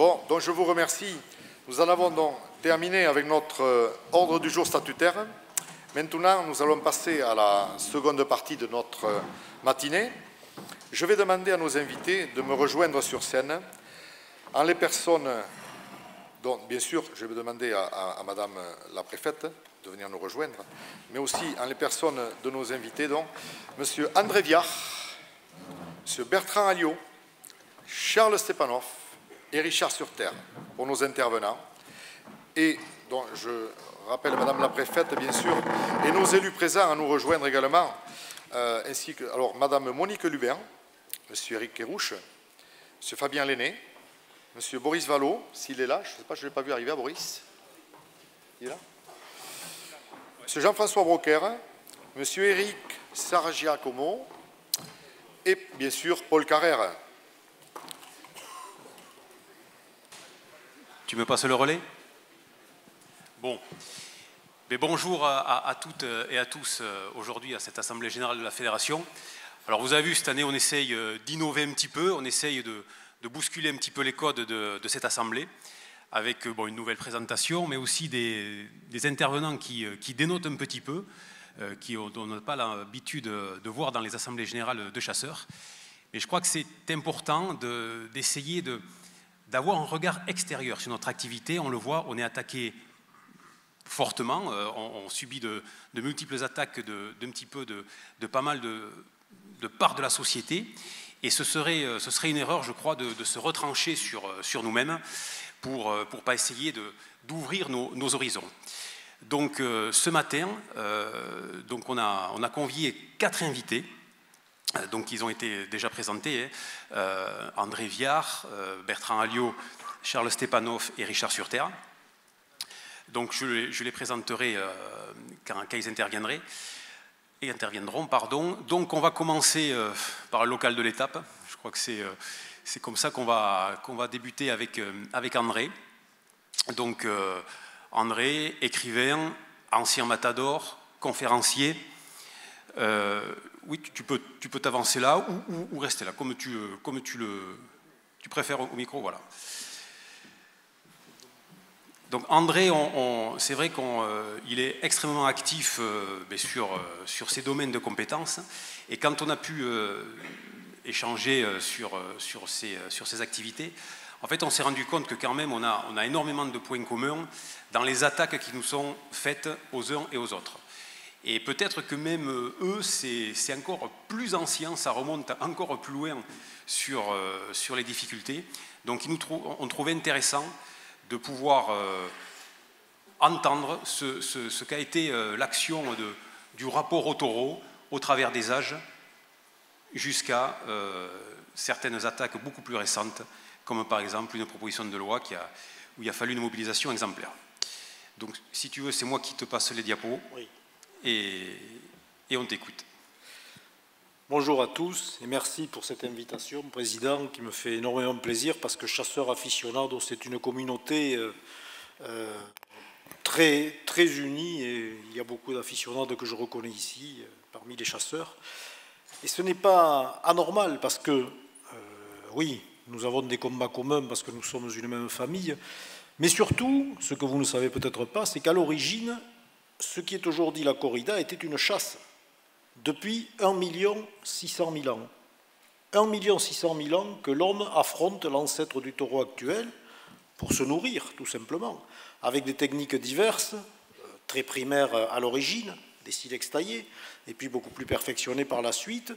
Bon, donc je vous remercie. Nous en avons donc terminé avec notre ordre du jour statutaire. Maintenant, nous allons passer à la seconde partie de notre matinée. Je vais demander à nos invités de me rejoindre sur scène en les personnes. Donc, bien sûr, je vais demander à Madame la préfète de venir nous rejoindre, mais aussi en les personnes de nos invités, donc Monsieur André Viard, Monsieur Bertrand Alliot, Charles Stepanov et Richard Surterre pour nos intervenants. Et donc, je rappelle Madame la préfète, bien sûr, et nos élus présents à nous rejoindre également, ainsi que alors, Madame Monique Lubin, Monsieur Éric Kérouche, Monsieur Fabien Lenné, Monsieur Boris Vallot, s'il est là, je ne sais pas, je ne l'ai pas vu arriver, Boris. Il est là? Monsieur Jean-François Broquer, Monsieur Éric Sargiacomo et bien sûr Paul Carrère. Tu me passes le relais? Bon. Mais bonjour à toutes et à tous aujourd'hui à cette Assemblée Générale de la Fédération. Alors vous avez vu, cette année on essaye d'innover un petit peu, on essaye de bousculer un petit peu les codes de cette Assemblée avec une nouvelle présentation, mais aussi des intervenants qui dénotent un petit peu, on n'a pas l'habitude de voir dans les Assemblées Générales de chasseurs. Mais je crois que c'est important d'essayer d'avoir un regard extérieur sur notre activité. On le voit, on est attaqué fortement, on subit de multiples attaques d'un petit peu de pas mal de parts de la société. Et ce serait une erreur, je crois, de se retrancher sur nous-mêmes pour pas essayer d'ouvrir nos horizons. Donc ce matin, on a convié 4 invités. Donc ils ont été déjà présentés, André Viard, Bertrand Alliot, Charles Stepanov et Richard Surterre. Donc je les présenterai quand ils interviendront. Donc on va commencer par le local de l'étape. Je crois que c'est comme ça qu'on va débuter avec André. Donc André, écrivain, ancien matador, conférencier. Oui, tu peux t'avancer là ou rester là, comme tu préfères au micro, voilà. Donc André, c'est vrai qu'il est extrêmement actif sur ses domaines de compétences, et quand on a pu échanger sur ses activités, en fait on s'est rendu compte que quand même on a énormément de points communs dans les attaques qui nous sont faites aux uns et aux autres. Et peut-être que même eux, c'est encore plus ancien, ça remonte encore plus loin sur les difficultés. Donc on trouvait intéressant de pouvoir entendre ce qu'a été l'action du rapport au taureau au travers des âges jusqu'à certaines attaques beaucoup plus récentes, comme par exemple une proposition de loi où il a fallu une mobilisation exemplaire. Donc si tu veux, c'est moi qui te passe les diapos. Oui. Et on t'écoute. Bonjour à tous et merci pour cette invitation, Président, qui me fait énormément plaisir parce que Chasseurs Aficionados, c'est une communauté très, très unie et il y a beaucoup d'aficionados que je reconnais ici parmi les chasseurs. Et ce n'est pas anormal parce que, oui, nous avons des combats communs parce que nous sommes une même famille, mais surtout, ce que vous ne savez peut-être pas, c'est qu'à l'origine, ce qui est aujourd'hui la corrida était une chasse depuis 1 600 000 ans. 1 600 000 ans que l'homme affronte l'ancêtre du taureau actuel pour se nourrir, tout simplement, avec des techniques diverses, très primaires à l'origine, des silex taillés, et puis beaucoup plus perfectionnées par la suite,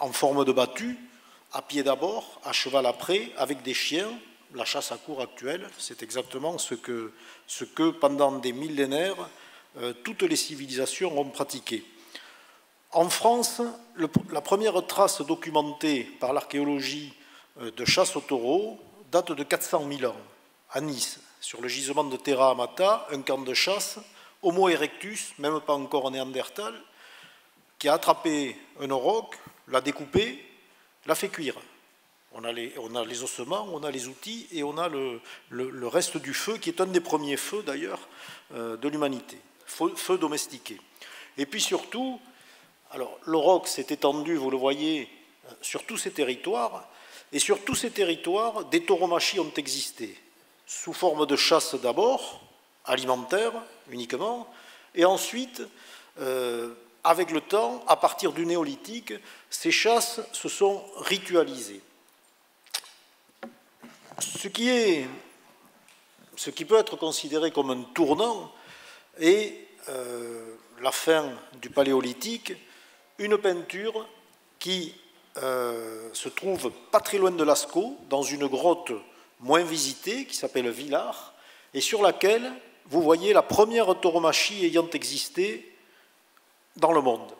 en forme de battue, à pied d'abord, à cheval après, avec des chiens. La chasse à courre actuelle, c'est exactement ce que pendant des millénaires, toutes les civilisations ont pratiqué. En France, la première trace documentée par l'archéologie de chasse au taureau date de 400 000 ans, à Nice, sur le gisement de Terra Amata, un camp de chasse, Homo erectus, même pas encore néandertal, qui a attrapé un auroch, l'a découpé, l'a fait cuire. On a les ossements, on a les outils et on a le reste du feu, qui est un des premiers feux d'ailleurs de l'humanité, feu domestiqué. Et puis surtout, alors l'auroch s'est étendu, vous le voyez, sur tous ces territoires, Et sur tous ces territoires, des tauromachie ont existé, sous forme de chasse d'abord, alimentaire uniquement, et ensuite, avec le temps, à partir du néolithique, ces chasses se sont ritualisées. Ce qui peut être considéré comme un tournant est la fin du Paléolithique, une peinture qui se trouve pas très loin de Lascaux, dans une grotte moins visitée qui s'appelle Villars, et sur laquelle vous voyez la première tauromachie ayant existé dans le monde.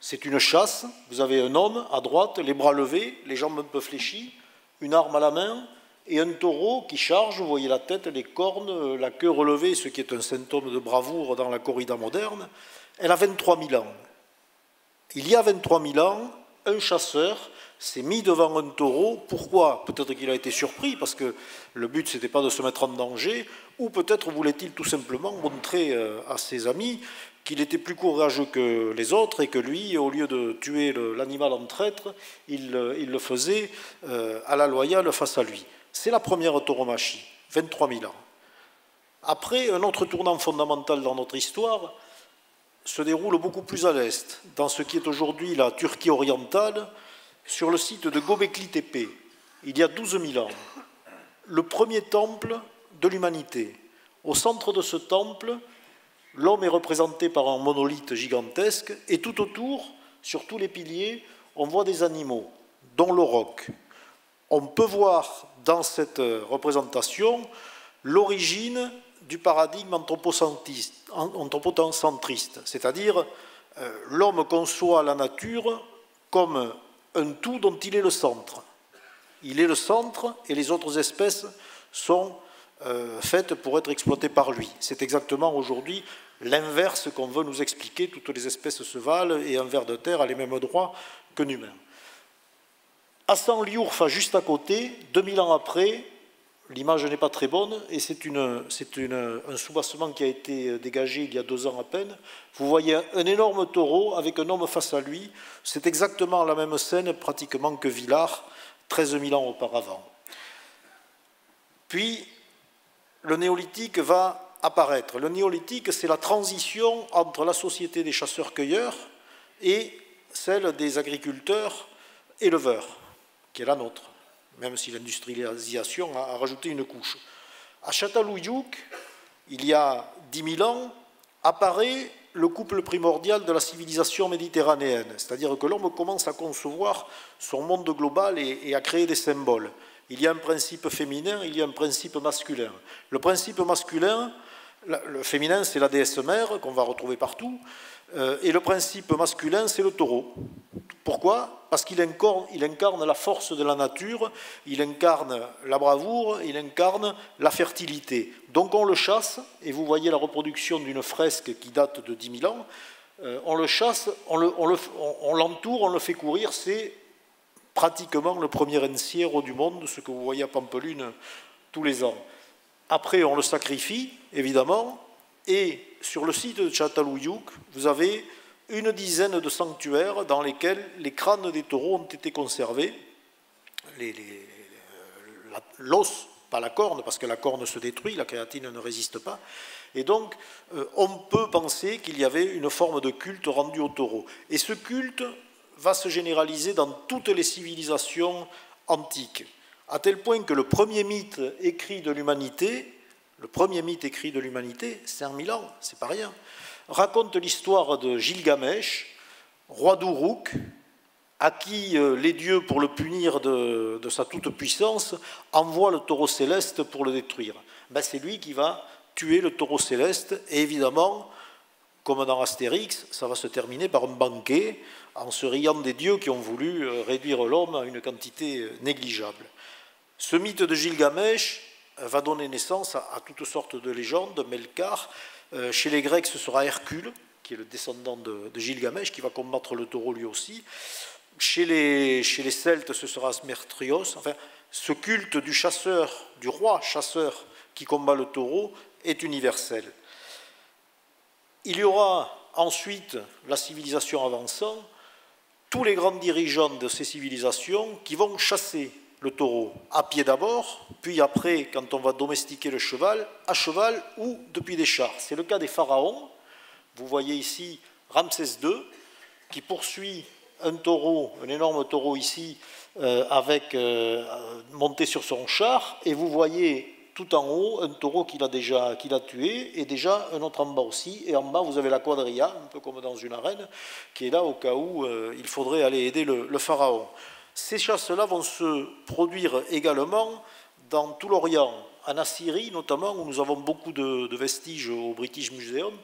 C'est une chasse, vous avez un homme à droite, les bras levés, les jambes un peu fléchies, une arme à la main, et un taureau qui charge, vous voyez la tête, les cornes, la queue relevée, ce qui est un symptôme de bravoure dans la corrida moderne. Elle a 23 000 ans. Il y a 23 000 ans, un chasseur s'est mis devant un taureau. Pourquoi? Peut-être qu'il a été surpris, parce que le but, ce n'était pas de se mettre en danger, ou peut-être voulait-il tout simplement montrer à ses amis qu'il était plus courageux que les autres et que lui, au lieu de tuer l'animal en traître, il le faisait à la loyale face à lui. C'est la première tauromachie, 23 000 ans. Après, un autre tournant fondamental dans notre histoire se déroule beaucoup plus à l'est, dans ce qui est aujourd'hui la Turquie orientale, sur le site de Göbekli Tepe, il y a 12 000 ans, le premier temple de l'humanité. Au centre de ce temple, l'homme est représenté par un monolithe gigantesque, et tout autour, sur tous les piliers, on voit des animaux, dont le roc. On peut voir dans cette représentation l'origine du paradigme anthropocentriste, c'est-à-dire l'homme conçoit la nature comme un tout dont il est le centre. Il est le centre et les autres espèces sont faites pour être exploitées par lui. C'est exactement aujourd'hui l'inverse qu'on veut nous expliquer. Toutes les espèces se valent et un ver de terre a les mêmes droits qu'un humain. Hassan Liourfa, juste à côté, 2000 ans après, l'image n'est pas très bonne, et c'est un soubassement qui a été dégagé il y a 2 ans à peine. Vous voyez un énorme taureau avec un homme face à lui. C'est exactement la même scène pratiquement que Villars, 13 000 ans auparavant. Puis, le néolithique va apparaître. Le néolithique, c'est la transition entre la société des chasseurs-cueilleurs et celle des agriculteurs-éleveurs, qui est la nôtre, même si l'industrialisation a rajouté une couche. À Çatalhöyük, il y a 10 000 ans, apparaît le couple primordial de la civilisation méditerranéenne, c'est-à-dire que l'homme commence à concevoir son monde global et à créer des symboles. Il y a un principe féminin, il y a un principe masculin. Le principe masculin, le féminin, c'est la déesse mère, qu'on va retrouver partout, et le principe masculin, c'est le taureau. Pourquoi? Parce qu'il incarne la force de la nature, il incarne la bravoure, il incarne la fertilité. Donc on le chasse, et vous voyez la reproduction d'une fresque qui date de 10 000 ans, on le chasse, on l'entoure, on le fait courir, c'est pratiquement le premier enciero du monde, ce que vous voyez à Pampelune tous les ans. Après, on le sacrifie, évidemment, et sur le site de Çatalhöyük, vous avez une dizaine de sanctuaires dans lesquels les crânes des taureaux ont été conservés. L'os, pas la corne, parce que la corne se détruit, la kératine ne résiste pas. Et donc, on peut penser qu'il y avait une forme de culte rendu au taureau. Et ce culte va se généraliser dans toutes les civilisations antiques, à tel point que le premier mythe écrit de l'humanité, 5000 ans, c'est pas rien, raconte l'histoire de Gilgamesh, roi d'Uruk, à qui les dieux, pour le punir de sa toute-puissance, envoient le taureau céleste pour le détruire. Ben, c'est lui qui va tuer le taureau céleste, et évidemment, comme dans Astérix, ça va se terminer par un banquet, en se riant des dieux qui ont voulu réduire l'homme à une quantité négligeable. Ce mythe de Gilgamesh va donner naissance à toutes sortes de légendes, Melkar. Chez les Grecs, ce sera Hercule, qui est le descendant de Gilgamesh, qui va combattre le taureau lui aussi. Chez les Celtes, ce sera Smertrios. Enfin, ce culte du chasseur, du roi chasseur qui combat le taureau, est universel. Il y aura ensuite, la civilisation avançant, tous les grands dirigeants de ces civilisations qui vont chasser le taureau, à pied d'abord, puis après, quand on va domestiquer le cheval, à cheval ou depuis des chars. C'est le cas des pharaons. Vous voyez ici Ramsès II, qui poursuit un taureau, un énorme taureau ici, monté sur son char, et vous voyez tout en haut un taureau qu'il a tué, et déjà un autre en bas aussi, et en bas vous avez la quadrilla, un peu comme dans une arène, qui est là au cas où il faudrait aller aider le pharaon. Ces chasses-là vont se produire également dans tout l'Orient, en Assyrie notamment, où nous avons beaucoup de vestiges au British Museum,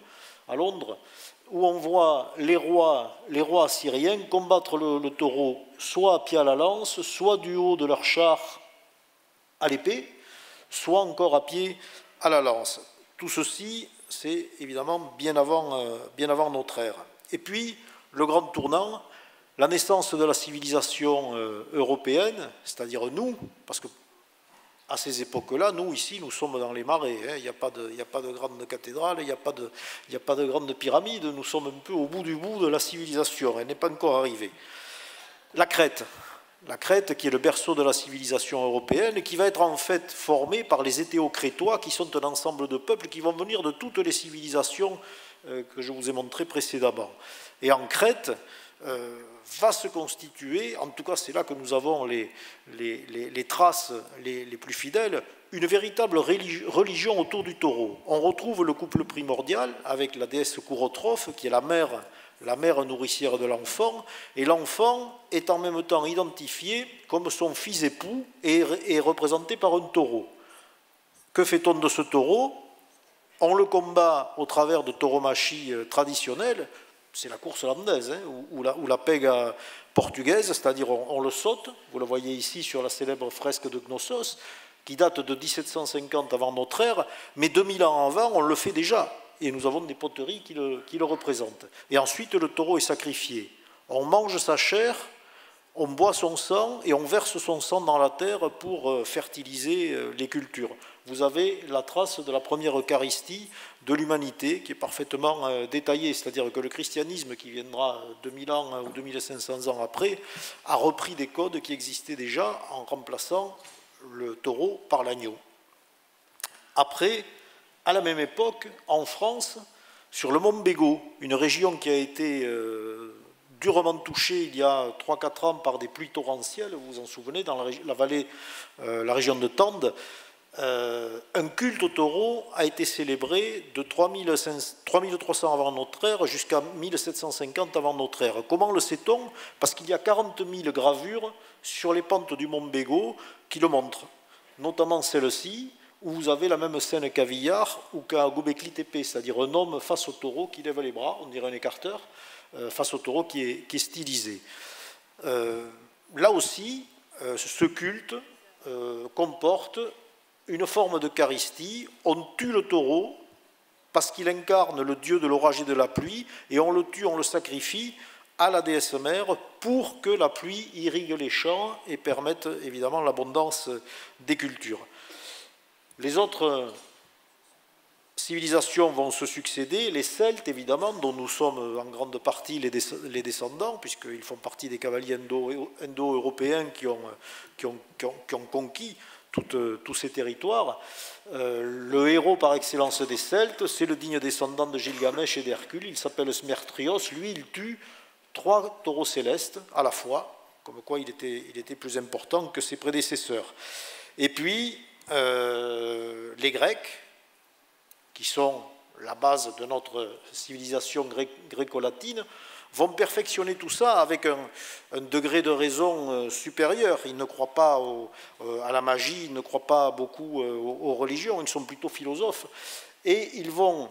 à Londres, où on voit les rois assyriens combattre le taureau soit à pied à la lance, soit du haut de leur char à l'épée, soit encore à pied à la lance. Tout ceci, c'est évidemment bien avant notre ère. Et puis, le grand tournant, la naissance de la civilisation européenne, c'est-à-dire nous, parce que à ces époques-là, nous, ici, nous sommes dans les marais. Il n'y a pas de grande cathédrale, il n'y a pas de grande pyramide. Nous sommes un peu au bout du bout de la civilisation. Elle n'est pas encore arrivée. La Crète, qui est le berceau de la civilisation européenne, et qui va être en fait formée par les Étéocrétois, qui sont un ensemble de peuples qui vont venir de toutes les civilisations que je vous ai montrées précédemment. Et en Crète, va se constituer, en tout cas c'est là que nous avons les traces les plus fidèles, une véritable religion autour du taureau. On retrouve le couple primordial avec la déesse Courotrophe, qui est la mère nourricière de l'enfant, et l'enfant est en même temps identifié comme son fils époux et représenté par un taureau. Que fait-on de ce taureau? On le combat au travers de tauromachie traditionnelles. C'est la course landaise, ou la pega portugaise, c'est-à-dire on le saute, vous le voyez ici sur la célèbre fresque de Knossos, qui date de 1750 avant notre ère, mais 2000 ans avant, on le fait déjà, et nous avons des poteries qui le représentent. Et ensuite, le taureau est sacrifié. On mange sa chair, on boit son sang, et on verse son sang dans la terre pour fertiliser les cultures. Vous avez la trace de la première Eucharistie de l'humanité qui est parfaitement détaillée, c'est-à-dire que le christianisme qui viendra 2000 ans ou 2500 ans après a repris des codes qui existaient déjà en remplaçant le taureau par l'agneau. Après, à la même époque, en France, sur le mont Bégaud, une région qui a été durement touchée il y a 3-4 ans par des pluies torrentielles, vous vous en souvenez, dans la vallée, la région de Tende, un culte au taureau a été célébré de 3300 avant notre ère jusqu'à 1750 avant notre ère. Comment le sait-on? Parce qu'il y a 40 000 gravures sur les pentes du mont Bégaud qui le montrent, notamment celle-ci, où vous avez la même scène qu'à Villars ou qu'à Göbekli Tepe, c'est-à-dire un homme face au taureau qui lève les bras, on dirait un écarteur, face au taureau qui est stylisé. Là aussi, ce culte comporte une forme d'eucharistie. On tue le taureau parce qu'il incarne le dieu de l'orage et de la pluie, et on le tue, on le sacrifie à la déesse mère pour que la pluie irrigue les champs et permette évidemment l'abondance des cultures. Les autres civilisations vont se succéder, les Celtes évidemment, dont nous sommes en grande partie les descendants, puisqu'ils font partie des cavaliers indo-européens qui ont conquis tous ces territoires. Le héros par excellence des Celtes, c'est le digne descendant de Gilgamesh et d'Hercule, il s'appelle Smertrios, lui il tue 3 taureaux célestes à la fois, comme quoi il était plus important que ses prédécesseurs. Et puis, les Grecs, qui sont la base de notre civilisation gréco-latine, vont perfectionner tout ça avec un degré de raison supérieur. Ils ne croient pas à la magie, ils ne croient pas beaucoup aux religions, ils sont plutôt philosophes. Et ils vont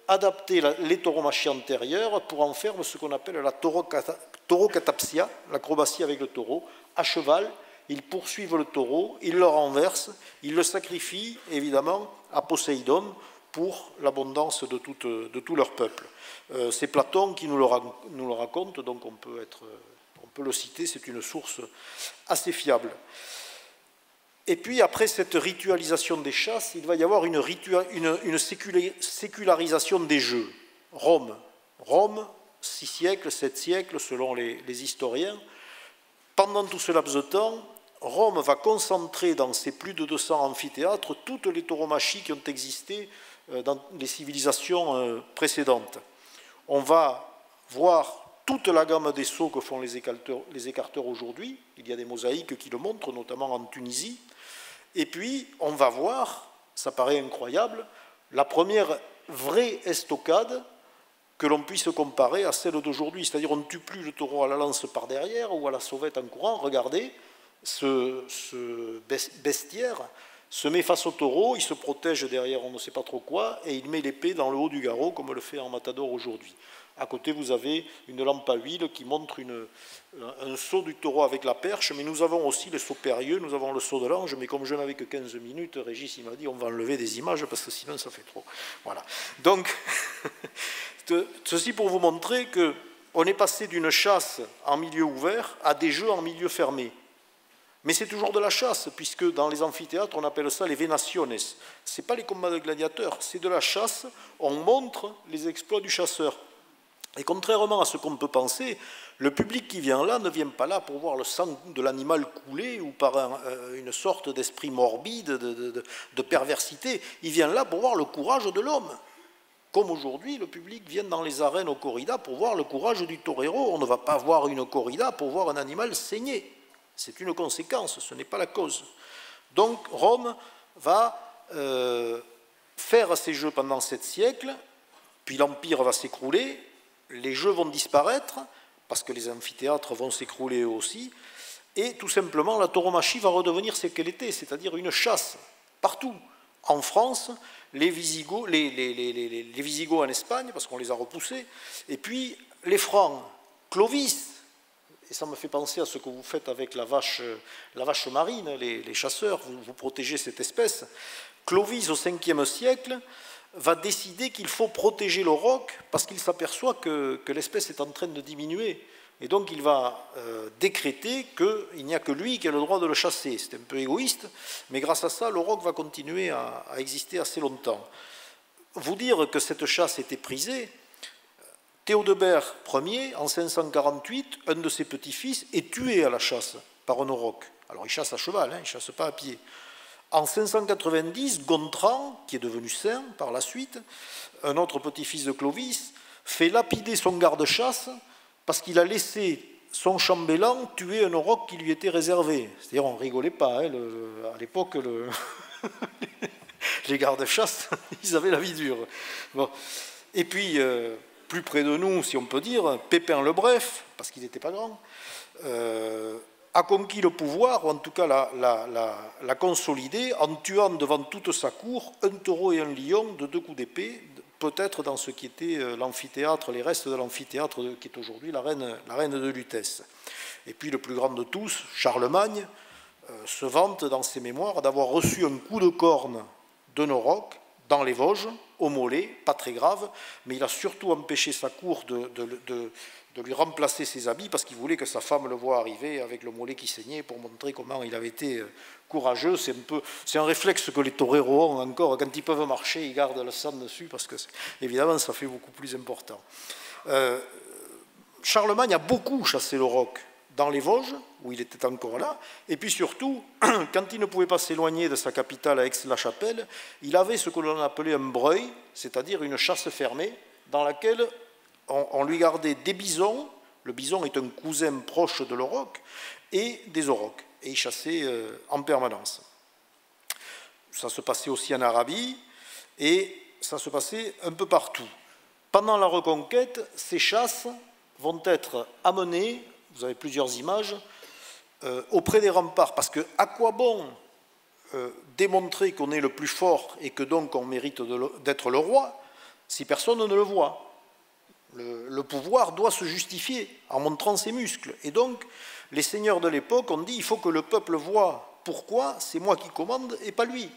adapter les tauromachie antérieures pour en faire ce qu'on appelle la taurocatapsia, l'acrobatie avec le taureau. À cheval, ils poursuivent le taureau, ils le renversent, ils le sacrifient évidemment à Poséidon pour l'abondance de tout leur peuple. C'est Platon qui nous le raconte, donc on peut le citer, c'est une source assez fiable. Et puis après cette ritualisation des chasses, il va y avoir une sécularisation des jeux. Rome, 6 siècles, 7 siècles selon les historiens. Pendant tout ce laps de temps, Rome va concentrer dans ses plus de 200 amphithéâtres toutes les tauromachie qui ont existé dans les civilisations précédentes. On va voir toute la gamme des sauts que font les écarteurs aujourd'hui. Il y a des mosaïques qui le montrent, notamment en Tunisie. Et puis, on va voir, ça paraît incroyable, la première vraie estocade que l'on puisse comparer à celle d'aujourd'hui. C'est-à-dire, on ne tue plus le taureau à la lance par derrière ou à la sauvette en courant. Regardez, ce bestiaire se met face au taureau, il se protège derrière on ne sait pas trop quoi, et il met l'épée dans le haut du garrot, comme le fait en matador aujourd'hui. À côté, vous avez une lampe à huile qui montre un saut du taureau avec la perche, mais nous avons aussi le saut périlleux, nous avons le saut de l'ange, mais comme je n'avais que 15 minutes, Régis il m'a dit on va enlever des images parce que sinon ça fait trop. Voilà. Donc, ceci pour vous montrer qu'on est passé d'une chasse en milieu ouvert à des jeux en milieu fermé. Mais c'est toujours de la chasse, puisque dans les amphithéâtres, on appelle ça les venaciones. Ce n'est pas les combats de gladiateurs, c'est de la chasse, on montre les exploits du chasseur. Et contrairement à ce qu'on peut penser, le public qui vient là ne vient pas là pour voir le sang de l'animal couler ou par une sorte d'esprit morbide, de perversité. Il vient là pour voir le courage de l'homme. Comme aujourd'hui, le public vient dans les arènes aux corridas pour voir le courage du torero. On ne va pas voir une corrida pour voir un animal saigner. C'est une conséquence, ce n'est pas la cause. Donc Rome va faire ces jeux pendant 7 siècles, puis l'Empire va s'écrouler, les jeux vont disparaître, parce que les amphithéâtres vont s'écrouler eux aussi, et tout simplement la tauromachie va redevenir ce qu'elle était, c'est-à-dire une chasse, partout. En France, les Visigoths en Espagne, parce qu'on les a repoussés, et puis les Francs, Clovis. Et ça me fait penser à ce que vous faites avec la vache marine, les chasseurs, vous protégez cette espèce. Clovis, au 5e siècle, va décider qu'il faut protéger le roc parce qu'il s'aperçoit que l'espèce est en train de diminuer. Et donc il va décréter qu'il n'y a que lui qui a le droit de le chasser. C'est un peu égoïste, mais grâce à ça, le roc va continuer à exister assez longtemps. Vous dire que cette chasse était prisée, Théodebert Ier, en 548, un de ses petits-fils est tué à la chasse par un auroch. Alors il chasse à cheval, il ne chasse pas à pied. En 590, Gontran, qui est devenu saint par la suite, un autre petit-fils de Clovis, fait lapider son garde-chasse parce qu'il a laissé son chambellan tuer un auroch qui lui était réservé. C'est-à-dire on ne rigolait pas, à l'époque, les gardes-chasse, ils avaient la vie dure. Bon. Et puis, plus près de nous, si on peut dire, Pépin le Bref, parce qu'il n'était pas grand, a conquis le pouvoir, ou en tout cas l'a consolidé, en tuant devant toute sa cour un taureau et un lion de 2 coups d'épée, peut-être dans ce qui était l'amphithéâtre, les restes de l'amphithéâtre qui est aujourd'hui la reine de Lutèce. Et puis le plus grand de tous, Charlemagne, se vante dans ses mémoires d'avoir reçu un coup de corne d'un auroch dans les Vosges, au mollet, pas très grave, mais il a surtout empêché sa cour de lui remplacer ses habits parce qu'il voulait que sa femme le voie arriver avec le mollet qui saignait pour montrer comment il avait été courageux. C'est un réflexe que les toreros ont encore. Quand ils peuvent marcher, ils gardent le sang dessus parce que, évidemment, ça fait beaucoup plus important. Charlemagne a beaucoup chassé l'auroch dans les Vosges, où il était encore là, et puis surtout, quand il ne pouvait pas s'éloigner de sa capitale à Aix-la-Chapelle, il avait ce que l'on appelait un breuil, c'est-à-dire une chasse fermée, dans laquelle on lui gardait des bisons, le bison est un cousin proche de l'auroch, et des aurochs, et il chassait en permanence. Ça se passait aussi en Arabie, et ça se passait un peu partout. Pendant la Reconquête, ces chasses vont être amenées, vous avez plusieurs images, auprès des remparts, parce que à quoi bon démontrer qu'on est le plus fort et que donc on mérite d'être le roi si personne ne le voit? Le pouvoir doit se justifier en montrant ses muscles. Et donc, les seigneurs de l'époque ont dit il faut que le peuple voie pourquoi c'est moi qui commande et pas lui.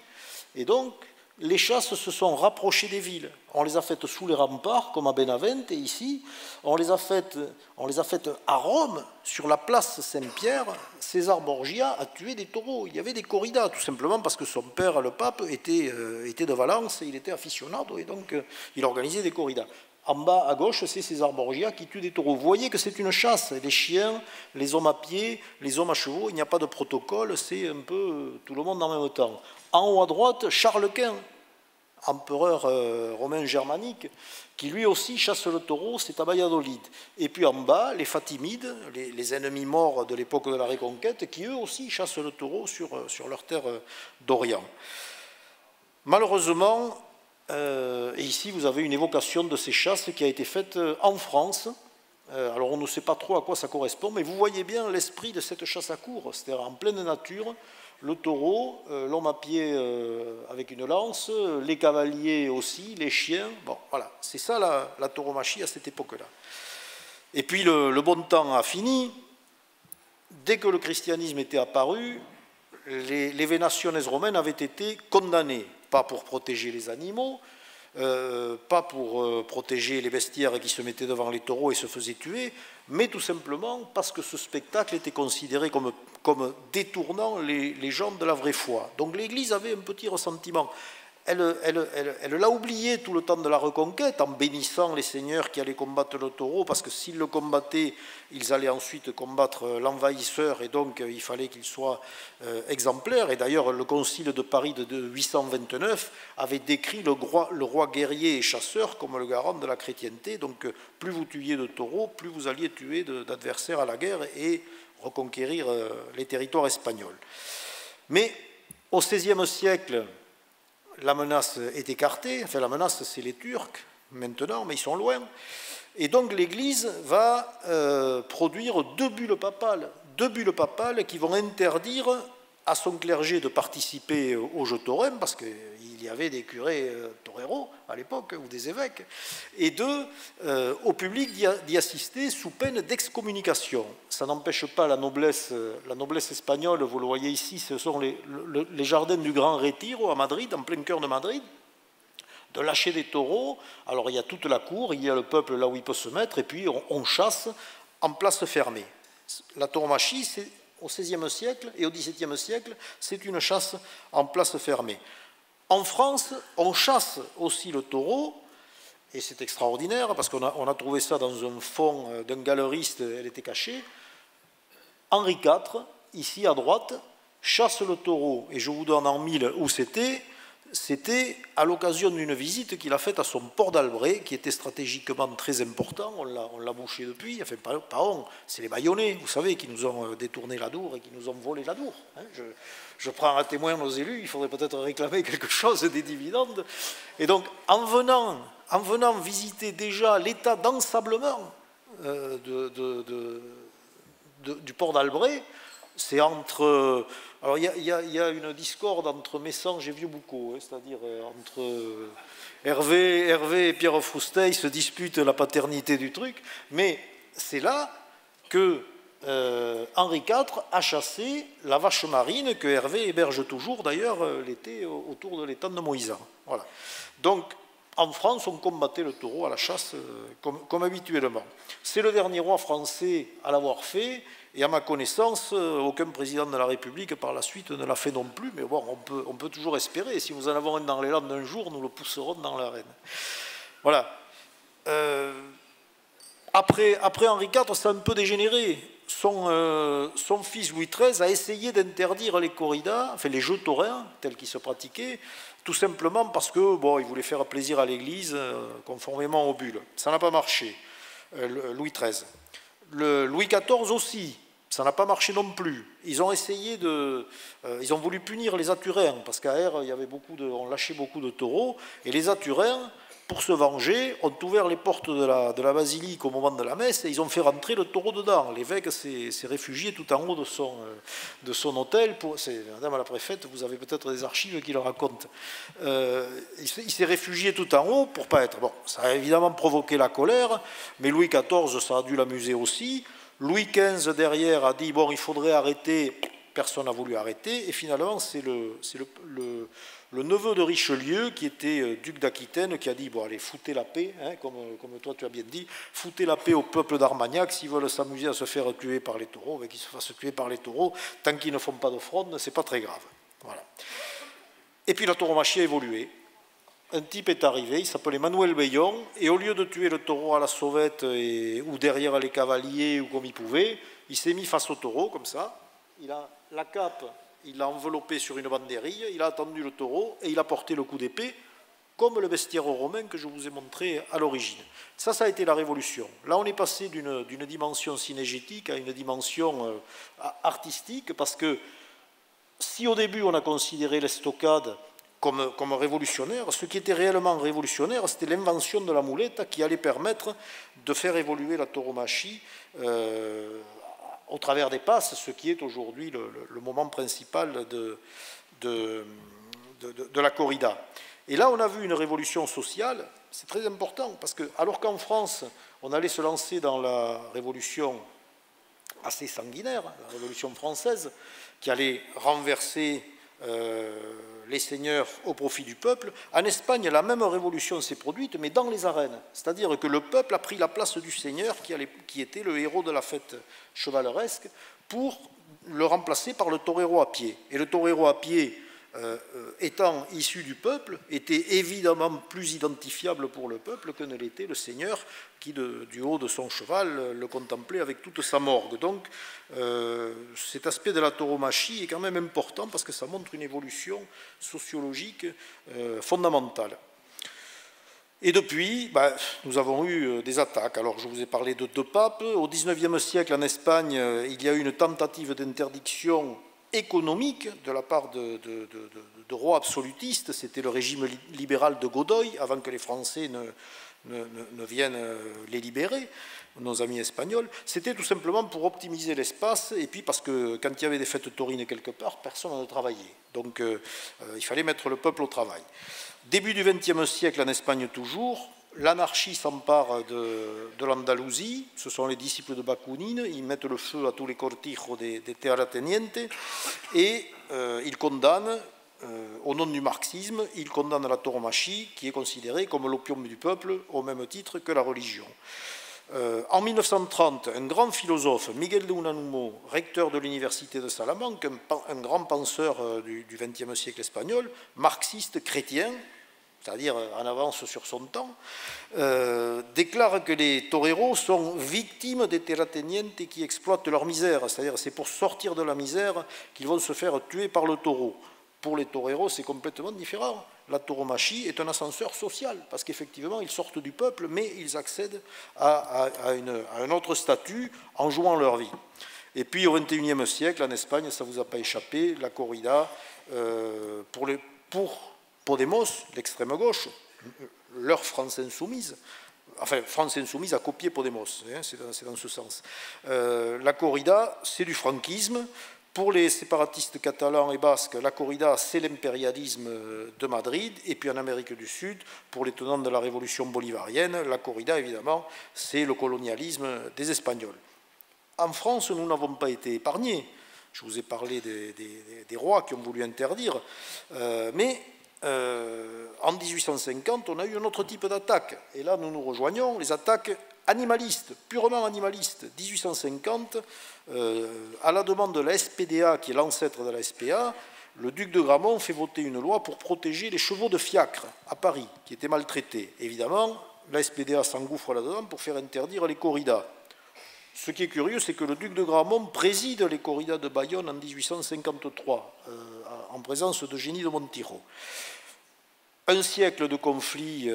Et donc, les chasses se sont rapprochées des villes. On les a faites sous les remparts, comme à Benavente, et ici, on les a faites à Rome, sur la place Saint-Pierre. César Borgia a tué des taureaux. Il y avait des corridas, tout simplement parce que son père, le pape, était de Valence, et il était aficionado, et donc il organisait des corridas. En bas à gauche, c'est César Borgia qui tue des taureaux. Vous voyez que c'est une chasse. Les chiens, les hommes à pied, les hommes à chevaux, il n'y a pas de protocole, c'est un peu tout le monde en même temps. En haut à droite, Charles Quint, empereur romain germanique, qui lui aussi chasse le taureau, c'est à Valladolid. Et puis en bas, les Fatimides, les ennemis morts de l'époque de la Reconquête, qui eux aussi chassent le taureau sur leur terre d'Orient. Malheureusement, et ici vous avez une évocation de ces chasses qui a été faite en France. Alors on ne sait pas trop à quoi ça correspond, mais vous voyez bien l'esprit de cette chasse à courre, c'est-à-dire en pleine nature, le taureau, l'homme à pied avec une lance, les cavaliers aussi, les chiens. Bon, voilà, c'est ça la tauromachie à cette époque-là. Et puis le bon temps a fini. Dès que le christianisme était apparu, les venaciones romaines avaient été condamnées, pas pour protéger les animaux, pas pour protéger les bestiaires qui se mettaient devant les taureaux et se faisaient tuer, mais tout simplement parce que ce spectacle était considéré comme détournant les gens de la vraie foi. Donc l'Église avait un petit ressentiment. Elle l'a oublié tout le temps de la Reconquête en bénissant les seigneurs qui allaient combattre le taureau, parce que s'ils le combattaient, ils allaient ensuite combattre l'envahisseur, et donc il fallait qu'il soit exemplaire. Et d'ailleurs, le concile de Paris de 829 avait décrit le roi guerrier et chasseur comme le garant de la chrétienté. Donc plus vous tuiez de taureaux, plus vous alliez tuer d'adversaires à la guerre et reconquérir les territoires espagnols. Mais au XVIe siècle, la menace est écartée. Enfin, la menace, c'est les Turcs maintenant, mais ils sont loin. Et donc l'Église va produire deux bulles papales qui vont interdire à son clergé de participer aux jeux taureaux, parce qu'il y avait des curés toreros à l'époque, ou des évêques, et au public d'y assister sous peine d'excommunication. Ça n'empêche pas la noblesse espagnole, vous le voyez ici, ce sont les jardins du Grand Retiro à Madrid, en plein cœur de Madrid, de lâcher des taureaux. Alors il y a toute la cour, il y a le peuple là où il peut se mettre, et puis on chasse en place fermée. La tauromachie, c'est au XVIe siècle et au XVIIe siècle, c'est une chasse en place fermée. En France, on chasse aussi le taureau, et c'est extraordinaire, parce qu'on a trouvé ça dans un fond d'un galeriste, elle était cachée. Henri IV, ici à droite, chasse le taureau, et je vous donne en mille où c'était à l'occasion d'une visite qu'il a faite à son port d'Albret, qui était stratégiquement très important. On l'a bouché depuis, enfin pas on, c'est les Bayonnais, vous savez, qui nous ont détourné l'Adour et qui nous ont volé l'Adour. Je prends à témoin nos élus, il faudrait peut-être réclamer quelque chose des dividendes. Et donc, en venant visiter déjà l'état d'ensablement du port d'Albret, c'est entre... Alors, il y a une discorde entre Messanges et Vieux-Boucau, c'est-à-dire entre Hervé et Pierre Frousteil se disputent la paternité du truc, mais c'est là que Henri IV a chassé la vache marine que Hervé héberge toujours, d'ailleurs, l'été autour de l'étang de Moïsa. Voilà. Donc, en France, on combattait le taureau à la chasse comme habituellement. C'est le dernier roi français à l'avoir fait, et à ma connaissance, aucun président de la République par la suite ne l'a fait non plus, mais bon, on peut toujours espérer. Si nous en avons un dans les Landes un jour, nous le pousserons dans l'arène. Voilà. Après Henri IV, ça a un peu dégénéré. Son fils Louis XIII a essayé d'interdire les corridas, enfin les jeux taurins tels qu'ils se pratiquaient, tout simplement parce que il voulait faire plaisir à l'Église conformément aux bulles. Ça n'a pas marché, Louis XIII. Louis XIV aussi, ça n'a pas marché non plus. Ils ont essayé ils ont voulu punir les Atturins, parce qu'à Aire, on lâchait beaucoup de taureaux, et les Atturins, pour se venger, ont ouvert les portes de la basilique au moment de la messe, et ils ont fait rentrer le taureau dedans. L'évêque s'est réfugié tout en haut de son hôtel. Madame la préfète, vous avez peut-être des archives qui le racontent. Il s'est réfugié tout en haut pour pas être... Bon, ça a évidemment provoqué la colère, mais Louis XIV, ça a dû l'amuser aussi. Louis XV, derrière, a dit, il faudrait arrêter. Personne n'a voulu arrêter, et finalement, c'est le neveu de Richelieu, qui était duc d'Aquitaine, qui a dit, allez, foutez la paix, comme toi tu as bien dit, foutez la paix au peuple d'Armagnac, s'ils veulent s'amuser à se faire tuer par les taureaux, qu'ils se fassent tuer par les taureaux, tant qu'ils ne font pas de fronde, c'est pas très grave. Voilà. Et puis la tauromachie a évolué. un type est arrivé, il s'appelait Manuel Beillon, et au lieu de tuer le taureau à la sauvette ou derrière les cavaliers ou comme il pouvait, il s'est mis face au taureau, comme ça. Il a la cape, il l'a enveloppé sur une banderille, il a attendu le taureau et il a porté le coup d'épée, comme le bestiaire romain que je vous ai montré à l'origine. Ça a été la révolution. Là, on est passé d'une dimension cinégétique à une dimension artistique, parce que si au début on a considéré l'estocade comme révolutionnaire, ce qui était réellement révolutionnaire, c'était l'invention de la moulette qui allait permettre de faire évoluer la tauromachie au travers des passes, ce qui est aujourd'hui le moment principal de la corrida. Et là, on a vu une révolution sociale, c'est très important, parce que alors qu'en France, on allait se lancer dans la révolution assez sanguinaire, la révolution française, qui allait renverser les seigneurs au profit du peuple, en Espagne, la même révolution s'est produite, mais dans les arènes. C'est-à-dire que le peuple a pris la place du seigneur, qui était le héros de la fête chevaleresque, pour le remplacer par le torero à pied. Et le torero à pied, étant issu du peuple, était évidemment plus identifiable pour le peuple que ne l'était le seigneur qui, du haut de son cheval, le contemplait avec toute sa morgue. Donc, cet aspect de la tauromachie est quand même important parce que ça montre une évolution sociologique fondamentale. Et depuis, nous avons eu des attaques. Alors, je vous ai parlé de deux papes. Au XIXe siècle, en Espagne, il y a eu une tentative d'interdiction économique de la part de rois absolutistes. C'était le régime libéral de Godoy, avant que les Français ne viennent les libérer, nos amis espagnols. C'était tout simplement pour optimiser l'espace, et puis parce que quand il y avait des fêtes taurines quelque part, personne ne travaillait. Donc il fallait mettre le peuple au travail. Début du XXe siècle, en Espagne toujours, l'anarchie s'empare de l'Andalousie, ce sont les disciples de Bakounine, ils mettent le feu à tous les cortijos des terratenientes et ils condamnent, au nom du marxisme, ils condamnent la tauromachie qui est considérée comme l'opium du peuple au même titre que la religion. En 1930, un grand philosophe, Miguel de Unamuno, recteur de l'université de Salamanque, un grand penseur du XXe siècle espagnol, marxiste chrétien, c'est-à-dire en avance sur son temps, déclare que les toreros sont victimes des terratenientes qui exploitent leur misère. C'est-à-dire c'est pour sortir de la misère qu'ils vont se faire tuer par le taureau. Pour les toreros, c'est complètement différent. La tauromachie est un ascenseur social, parce qu'effectivement, ils sortent du peuple, mais ils accèdent à un autre statut en jouant leur vie. Et puis, au XXIe siècle, en Espagne, ça ne vous a pas échappé, la corrida, pour Podemos, l'extrême gauche, leur France insoumise, enfin, France insoumise a copié Podemos, hein, c'est dans ce sens. La corrida, c'est du franquisme. Pour les séparatistes catalans et basques, la corrida, c'est l'impérialisme de Madrid. Et puis en Amérique du Sud, pour les tenants de la révolution bolivarienne, la corrida, évidemment, c'est le colonialisme des Espagnols. En France, nous n'avons pas été épargnés. Je vous ai parlé des rois qui ont voulu interdire. Mais en 1850, on a eu un autre type d'attaque. Et là, nous nous rejoignons, les attaques animalistes, purement animalistes. 1850, à la demande de la SPDA, qui est l'ancêtre de la SPA, le duc de Gramont fait voter une loi pour protéger les chevaux de fiacre à Paris, qui étaient maltraités. Évidemment, la SPDA s'engouffre là-dedans pour faire interdire les corridas. Ce qui est curieux, c'est que le duc de Gramont préside les corridas de Bayonne en 1853, en présence d'Eugénie de Montijo. Un siècle de conflits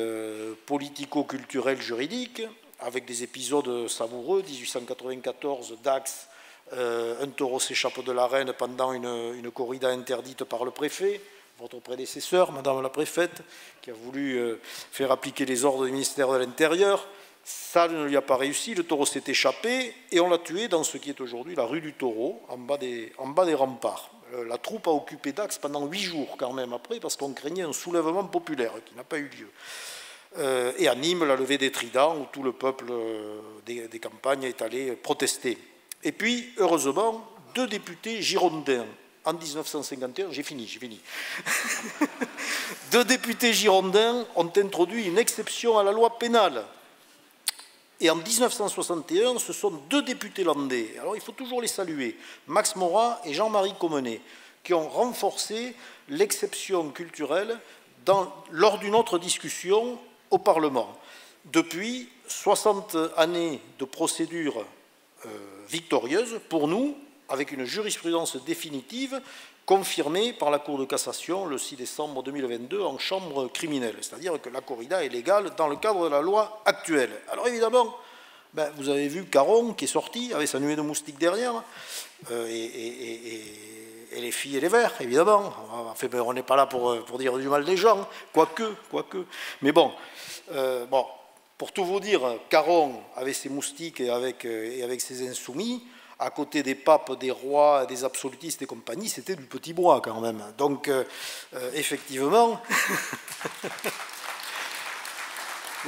politico-culturels juridiques, avec des épisodes savoureux. 1894, Dax, un taureau s'échappe de l'arène pendant une corrida interdite par le préfet, votre prédécesseur, Madame la préfète, qui a voulu faire appliquer les ordres du ministère de l'Intérieur. Ça ne lui a pas réussi, le taureau s'est échappé et on l'a tué dans ce qui est aujourd'hui la rue du Taureau, en bas des remparts. La troupe a occupé Dax pendant 8 jours quand même après, parce qu'on craignait un soulèvement populaire qui n'a pas eu lieu. Et à Nîmes, la levée des tridents, où tout le peuple des campagnes est allé protester. Et puis, heureusement, 2 députés girondins, en 1951, j'ai fini. 2 députés girondins ont introduit une exception à la loi pénale. Et en 1961, ce sont 2 députés landais, alors il faut toujours les saluer, Max Morat et Jean-Marie Comenet, qui ont renforcé l'exception culturelle lors d'une autre discussion au Parlement. Depuis 60 années de procédure victorieuse, pour nous, avec une jurisprudence définitive confirmée par la Cour de cassation le 6 décembre 2022 en chambre criminelle. C'est-à-dire que la corrida est légale dans le cadre de la loi actuelle. Alors évidemment, vous avez vu Caron qui est sorti avec sa nuée de moustiques derrière, et les filles et les verts, évidemment. Enfin, on n'est pas là pour dire du mal des gens, quoique. Mais bon, pour tout vous dire, Caron, avec ses moustiques et avec ses insoumis, à côté des papes, des rois, des absolutistes et compagnie, c'était du petit bois quand même. Donc, effectivement,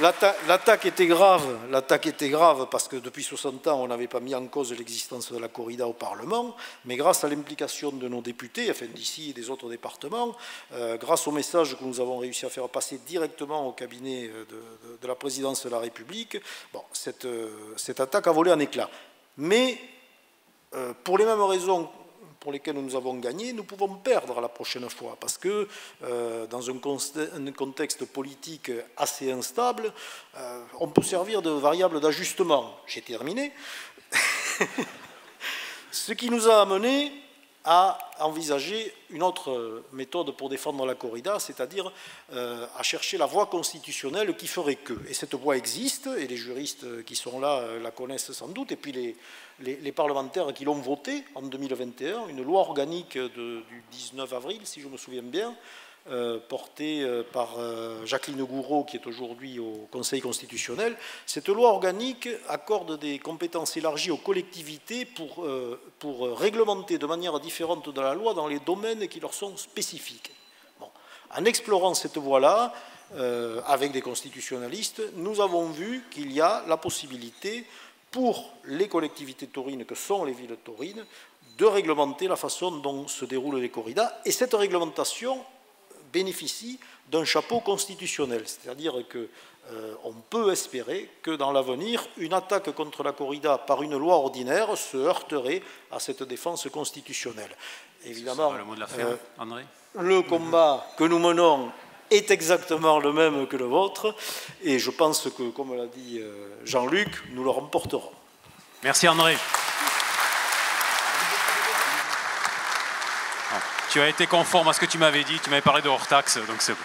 l'attaque était grave parce que depuis 60 ans, on n'avait pas mis en cause l'existence de la corrida au Parlement, mais grâce à l'implication de nos députés, enfin d'ici et des autres départements, grâce au message que nous avons réussi à faire passer directement au cabinet de la présidence de la République, bon, cette attaque a volé en éclats. Mais pour les mêmes raisons pour lesquelles nous avons gagné, nous pouvons perdre la prochaine fois, parce que dans un contexte politique assez instable, on peut servir de variable d'ajustement. J'ai terminé. Ce qui nous a amené à envisager une autre méthode pour défendre la corrida, c'est-à-dire à chercher la voie constitutionnelle qui ferait que. Et cette voie existe, et les juristes qui sont là la connaissent sans doute, et puis les parlementaires qui l'ont votée en 2021, une loi organique du 19 avril, si je me souviens bien, portée par Jacqueline Gouraud, qui est aujourd'hui au Conseil constitutionnel. Cette loi organique accorde des compétences élargies aux collectivités pour réglementer de manière différente de la loi dans les domaines qui leur sont spécifiques. Bon. En explorant cette voie-là, avec des constitutionnalistes, nous avons vu qu'il y a la possibilité pour les collectivités taurines que sont les villes taurines de réglementer la façon dont se déroulent les corridas. Et cette réglementation bénéficie d'un chapeau constitutionnel. C'est-à-dire qu'on peut espérer que dans l'avenir, une attaque contre la corrida par une loi ordinaire se heurterait à cette défense constitutionnelle. Évidemment, le mot de la fin, André. Le combat que nous menons est exactement le même que le vôtre, et je pense que, comme l'a dit Jean-Luc, nous le remporterons. Merci André. Tu as été conforme à ce que tu m'avais dit, tu m'avais parlé de hors-taxe, donc c'est bon.